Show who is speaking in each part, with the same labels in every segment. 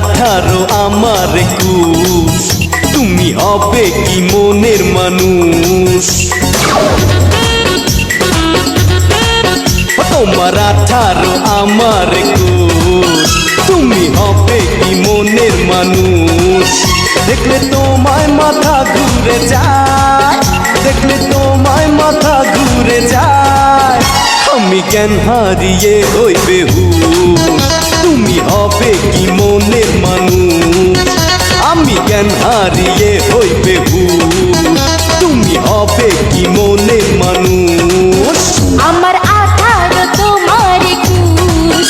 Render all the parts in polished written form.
Speaker 1: 18 আমার 21 তুমি হবে কি মনের মানুষ তোমার 18 আমার 21 তুমি হবে কি মনের মানুষ দেখলে তোমায় মাথা ঘুরে যায় দেখলে তোমায় মাথা ঘুরে যায় আমি জ্ঞান হারিয়ে হই বেহুশ তুমি হবে কি মনের মানুষ আমি জ্ঞান হারিয়ে হই বেহুশ তুমি হবে কি মনের মানুষ
Speaker 2: আমার 18 তোমার 21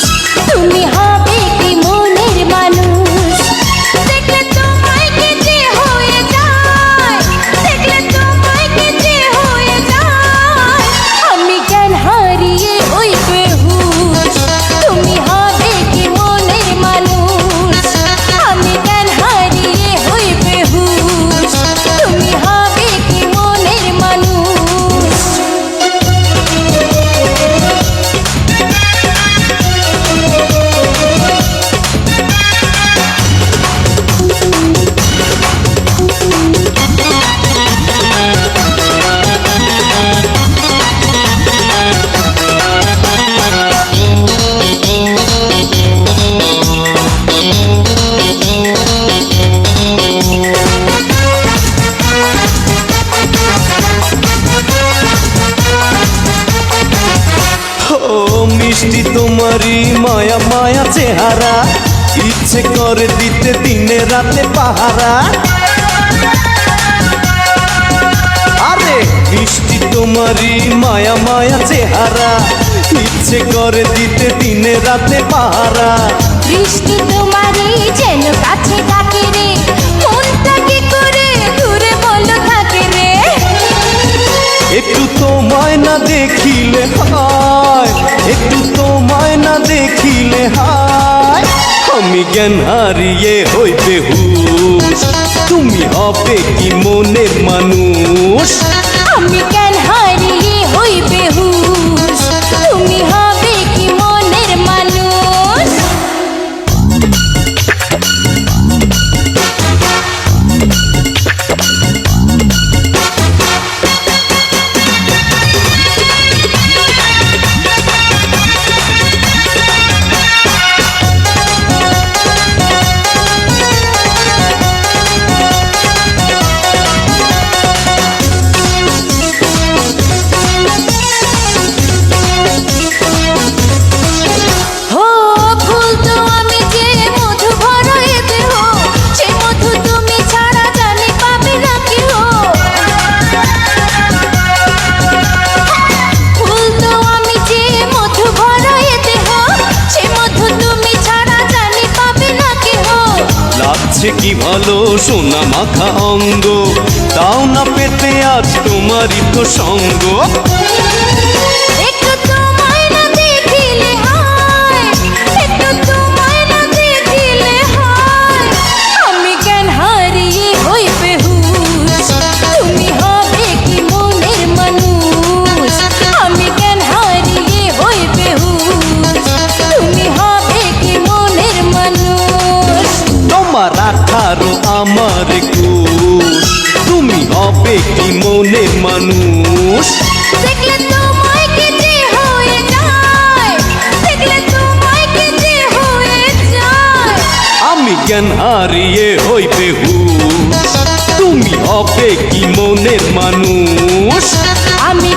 Speaker 2: তুমি হবে কি মনের মানুষ দেখলে তোমায় কেটে হয়ে যায় দেখলে তোমায় কেটে হয়ে যায় আমি জ্ঞান হারিয়ে ওই বেহুশ তুমি হবে কি মনের মানুষ আমি জ্ঞান হারিয়ে ওই বেহুশ তুমি হবে কি মনের মানুষ
Speaker 1: ও মিষ্টি তোমারই মায়া মায়া চেহারা ইচ্ছে করে দিতে দিনে রাতে পাহারা আরে মিষ্টি তোমারই মায়া মায়া চেহারা ইচ্ছে করে দিতে দিনে রাতে পাহারা
Speaker 2: বৃষ্টি তোমারই যেন কাছে ডাকে রে মনটা কি করে দূরে বলো থাকে রে
Speaker 1: একটু তোমায় না দেখিলে হয় একটু তোমায় না দেখিলে হয় আমি জ্ঞান হারিয়ে হই বেহুশ তুমি হবে কি মনের মানুষ
Speaker 2: আমি জ্ঞান হারিয়ে হই বেহুশ তুমি হবে কি মনের মানুষ হো ফুল তো আমি যে মধু ভরায়ে দেহ সে মধু তুমি ছাড়া জানি পাবে না কেহ ফুল তো আমি যে মধু ভরায়ে দেহ সে মধু তুমি ছাড়া জানি পাবে না কেহ
Speaker 1: লাগছে কি ভালো সোনা মাখা অঙ্গ তাও না পেতে আজ তোমারই তো সঙ্গ
Speaker 2: একটু তোমায় না দেখিলে হয় একটু তোমায় না দেখিলে হয় আমি জ্ঞান হারিয়ে হই বেহুশ তুমি হবে কি মনের মানুষ আমি জ্ঞান হারিয়ে হই বেহুশ তুমি হবে কি মনের মানুষ
Speaker 1: তোমার 18 আমার 21 তুমি হবে কি মনের মানুষ
Speaker 2: দেখলে তোমায় কেটে হয়ে যায় দেখলে তোমায় কেটে হয়ে যায়
Speaker 1: আমি জ্ঞান হারিয়ে হই বেহুশ তুমি হবে কি মনের মানুষ
Speaker 2: আমি